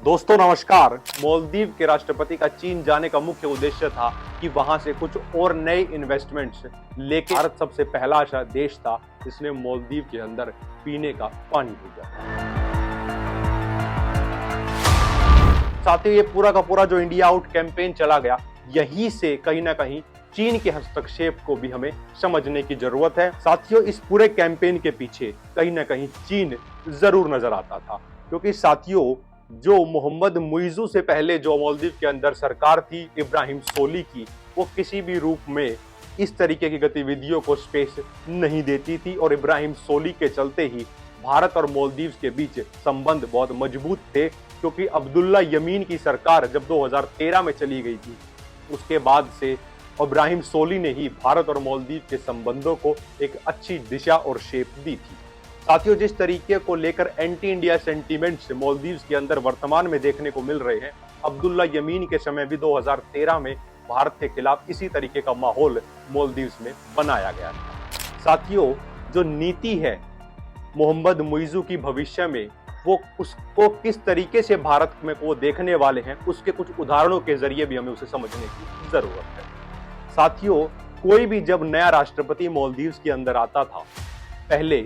दोस्तों नमस्कार। मालदीव के राष्ट्रपति का चीन जाने का मुख्य उद्देश्य था कि वहां से कुछ और नए इन्वेस्टमेंट्स लेके भारत सबसे पहला ऐसा देश था जिसने मालदीव के अंदर पीने का पानी भेजा। साथ ही ये पूरा का पूरा जो इंडिया आउट कैंपेन चला गया, यहीं से कहीं ना कहीं चीन के हस्तक्षेप को भी हमें समझने की जरूरत है। साथियों, इस पूरे कैंपेन के पीछे कहीं ना कहीं चीन जरूर नजर आता था, क्योंकि साथियों जो मोहम्मद मुइज़ू से पहले जो मालदीव के अंदर सरकार थी इब्राहिम सोली की, वो किसी भी रूप में इस तरीके की गतिविधियों को स्पेस नहीं देती थी और इब्राहिम सोली के चलते ही भारत और मालदीव के बीच संबंध बहुत मजबूत थे। क्योंकि अब्दुल्ला यमीन की सरकार जब 2013 में चली गई थी, उसके बाद से इब्राहिम सोली ने ही भारत और मालदीव के संबंधों को एक अच्छी दिशा और शेप दी थी। साथियों, जिस तरीके को लेकर एंटी इंडिया सेंटीमेंट्स मालदीव के अंदर वर्तमान में देखने को मिल रहे हैं, अब्दुल्ला यमीन के समय भी 2013 में भारत के खिलाफ इसी तरीके का माहौल मालदीव में बनाया गया था। साथियों, जो नीति है मोहम्मद मुइज़ू की भविष्य में, वो उसको किस तरीके से भारत में वो देखने वाले हैं, उसके कुछ उदाहरणों के जरिए भी हमें उसे समझने की जरूरत है। साथियों, कोई भी जब नया राष्ट्रपति मालदीव के अंदर आता था, पहले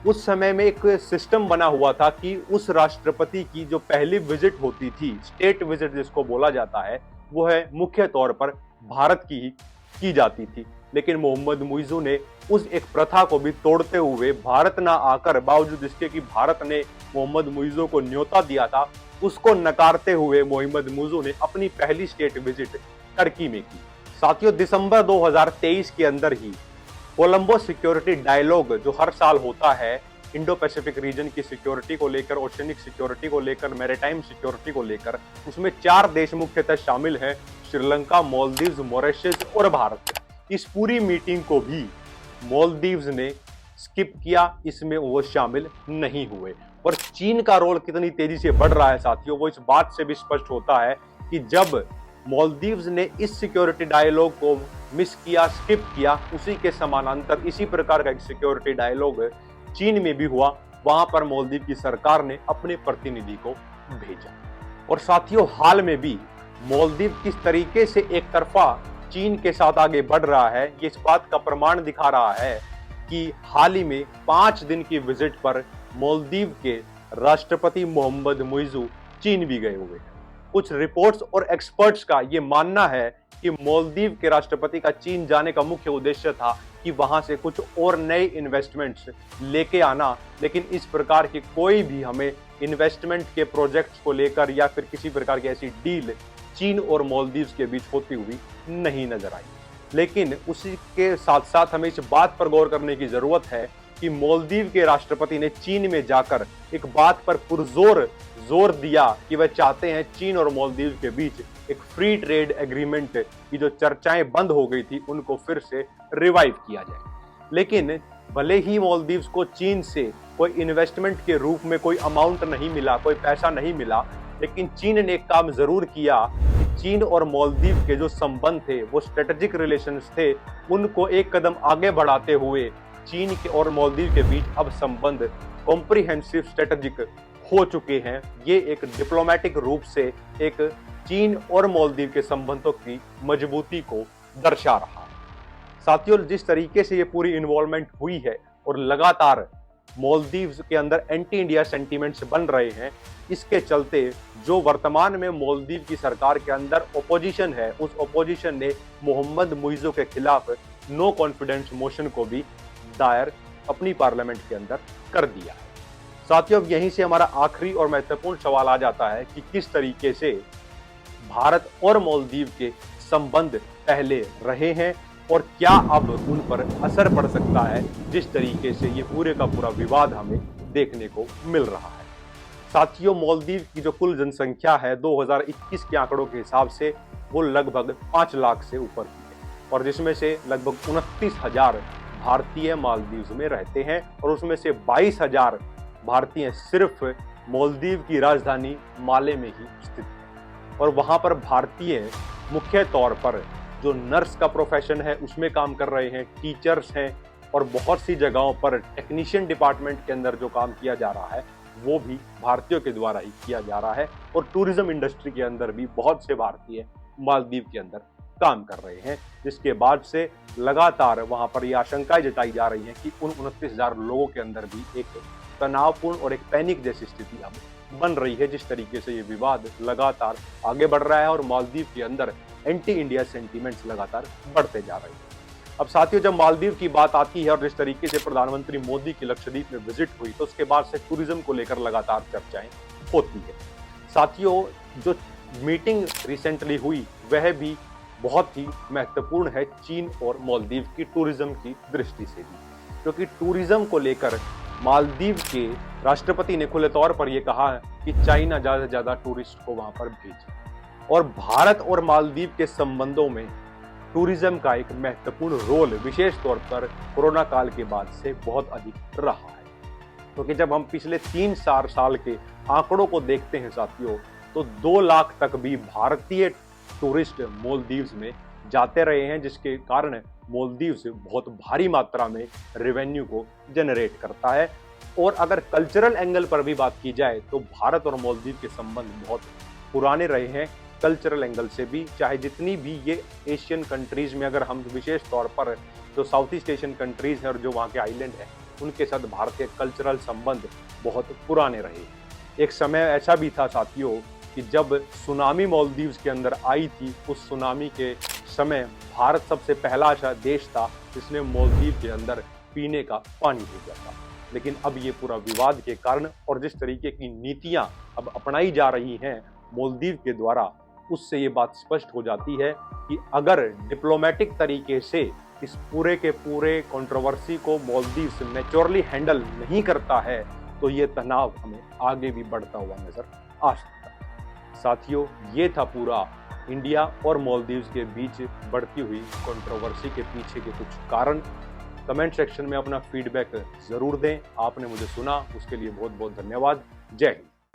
उस समय में एक सिस्टम बना हुआ था कि उस राष्ट्रपति की जो पहली विजिट होती थी, स्टेट विजिट जिसको बोला जाता है, वो है मुख्य तौर पर भारत की ही की जाती थी। लेकिन मोहम्मद मुइज़ू ने उस एक प्रथा को भी तोड़ते हुए भारत ना आकर, बावजूद इसके कि भारत ने मोहम्मद मुइज़ू को न्योता दिया था, उसको नकारते हुए मोहम्मद मुइज़ू ने अपनी पहली स्टेट विजिट टर्की में की। साथियों, दिसंबर 2023 के अंदर ही कोलंबो सिक्योरिटी डायलॉग जो हर साल होता है, इंडो पैसिफिक रीजन की सिक्योरिटी को लेकर, ओशनिक सिक्योरिटी को लेकर, मैरीटाइम सिक्योरिटी को लेकर, उसमें 4 देश मुख्यतः शामिल हैं, श्रीलंका, मालदीव, मॉरिशस और भारत। इस पूरी मीटिंग को भी मालदीव ने स्किप किया, इसमें वो शामिल नहीं हुए। और चीन का रोल कितनी तेजी से बढ़ रहा है साथियों, वो इस बात से भी स्पष्ट होता है कि जब मालदीव ने इस सिक्योरिटी डायलॉग को मिस किया, स्किप किया, उसी के समानांतर इसी प्रकार का एक सिक्योरिटी डायलॉग चीन में भी हुआ। वहां पर मालदीव की सरकार ने अपने प्रतिनिधि को भेजा। और साथियों, हाल में भी मालदीव किस तरीके से एक तरफा चीन के साथ आगे बढ़ रहा है, ये इस बात का प्रमाण दिखा रहा है कि हाल ही में 5 दिन की विजिट पर मालदीव के राष्ट्रपति मोहम्मद मुइज़ू चीन भी गए हुए हैं। कुछ रिपोर्ट्स और एक्सपर्ट्स का ये मानना है कि मालदीव के राष्ट्रपति का चीन जाने का मुख्य उद्देश्य था कि वहां से कुछ और नए इन्वेस्टमेंट्स लेके आना। लेकिन इस प्रकार की कोई भी हमें इन्वेस्टमेंट के प्रोजेक्ट्स को लेकर या फिर किसी प्रकार की ऐसी डील चीन और मालदीव के बीच होती हुई नहीं नजर आई। लेकिन उसी के साथ साथ हमें इस बात पर गौर करने की जरूरत है कि मालदीव के राष्ट्रपति ने चीन में जाकर एक बात पर पुरजोर जोर दिया कि वह चाहते हैं चीन और मालदीव के बीच एक फ्री ट्रेड एग्रीमेंट की जो चर्चाएं बंद हो गई थी, उनको फिर से रिवाइव किया जाए। लेकिन भले ही मालदीव को चीन से कोई इन्वेस्टमेंट के रूप में कोई अमाउंट नहीं मिला, कोई पैसा नहीं मिला, लेकिन चीन ने एक काम जरूर किया कि चीन और मालदीव के जो संबंध थे, वो स्ट्रेटेजिक रिलेशंस थे, उनको एक कदम आगे बढ़ाते हुए चीन के और मालदीव के बीच अब संबंध कॉम्प्रिहेंसिव स्ट्रेटेजिक हो चुके हैं। ये एक डिप्लोमेटिक रूप से एक चीन और मालदीव के संबंधों की मजबूती को दर्शा रहा है। साथियों, जिस तरीके से ये पूरी इन्वॉल्वमेंट हुई है और लगातार मालदीव के अंदर एंटी इंडिया सेंटीमेंट्स बन रहे हैं, इसके चलते जो वर्तमान में मालदीव की सरकार के अंदर ओपोजिशन है, उस ओपोजिशन ने मोहम्मद मुइज़ू के खिलाफ नो कॉन्फिडेंस मोशन को भी दायर अपनी पार्लियामेंट के अंदर कर दिया है। साथियों, अब यहीं से हमारा आखिरी और महत्वपूर्ण सवाल आ जाता है कि किस तरीके से भारत और मालदीव के संबंध पहले रहे हैं और क्या अब उन पर असर पड़ सकता है, जिस तरीके से ये पूरे का पूरा विवाद हमें देखने को मिल रहा है। साथियों, मालदीव की जो कुल जनसंख्या है 2021 के आंकड़ों के हिसाब से वो लगभग 5 लाख से ऊपर की है, और जिसमें से लगभग 29,000 भारतीय मालदीव में रहते हैं, और उसमें से 22,000 भारतीय सिर्फ मालदीव की राजधानी माले में ही स्थित है। और वहां पर भारतीय मुख्य तौर पर जो नर्स का प्रोफेशन है उसमें काम कर रहे हैं, टीचर्स हैं, और बहुत सी जगहों पर टेक्नीशियन डिपार्टमेंट के अंदर जो काम किया जा रहा है वो भी भारतीयों के द्वारा ही किया जा रहा है और टूरिज्म इंडस्ट्री के अंदर भी बहुत से भारतीय मालदीव के अंदर काम कर रहे हैं, जिसके बाद से लगातार वहां पर यह आशंकाएं जताई जा रही हैं कि उन 29,000 लोगों के अंदर भी एक तनावपूर्ण और एक पैनिक जैसी स्थिति अब बन रही है, जिस तरीके से ये विवाद लगातार आगे बढ़ रहा है और मालदीव के अंदर एंटी इंडिया सेंटीमेंट्स लगातार बढ़ते जा रहे हैं। अब साथियों, जब मालदीव की बात आती है और जिस तरीके से प्रधानमंत्री मोदी की लक्षद्वीप में विजिट हुई, तो उसके बाद से टूरिज्म को लेकर लगातार चर्चाएं होती है। साथियों, जो मीटिंग रिसेंटली हुई वह भी बहुत ही महत्वपूर्ण है चीन और मालदीव की टूरिज्म की दृष्टि से भी, क्योंकि टूरिज्म को लेकर मालदीव के राष्ट्रपति ने खुले तौर पर यह कहा है कि चाइना ज्यादा से ज्यादा टूरिस्ट को वहां पर भेजे और भारत और मालदीव के संबंधों में टूरिज्म का एक महत्वपूर्ण रोल विशेष तौर पर कोरोना काल के बाद से बहुत अधिक रहा है। क्योंकि जब हम पिछले 3-4 साल के आंकड़ों को देखते हैं साथियों, तो 2 लाख तक भी भारतीय टूरिस्ट मालदीव्स में जाते रहे हैं, जिसके कारण मालदीव्स बहुत भारी मात्रा में रेवेन्यू को जनरेट करता है। और अगर कल्चरल एंगल पर भी बात की जाए तो भारत और मालदीव के संबंध बहुत पुराने रहे हैं कल्चरल एंगल से भी, चाहे जितनी भी ये एशियन कंट्रीज में, अगर हम विशेष तौर पर जो साउथ ईस्ट एशियन कंट्रीज हैं और जो वहाँ के आइलैंड हैं उनके साथ भारत के कल्चरल संबंध बहुत पुराने रहे। एक समय ऐसा भी था साथियों कि जब सुनामी मालदीव्स के अंदर आई थी, उस सुनामी के समय भारत सबसे पहला ऐसा देश था जिसने मालदीव के अंदर पीने का पानी भेजा था। लेकिन अब ये पूरा विवाद के कारण और जिस तरीके की नीतियां अब अपनाई जा रही हैं मालदीव के द्वारा, उससे ये बात स्पष्ट हो जाती है कि अगर डिप्लोमेटिक तरीके से इस पूरे के पूरे कंट्रोवर्सी को मालदीव से मैच्योरली हैंडल नहीं करता है तो ये तनाव हमें आगे भी बढ़ता हुआ नजर आ सकता है। साथियों, ये था पूरा इंडिया और मालदीव्स के बीच बढ़ती हुई कंट्रोवर्सी के पीछे के कुछ कारण। कमेंट सेक्शन में अपना फीडबैक जरूर दें। आपने मुझे सुना, उसके लिए बहुत बहुत धन्यवाद। जय हिंद।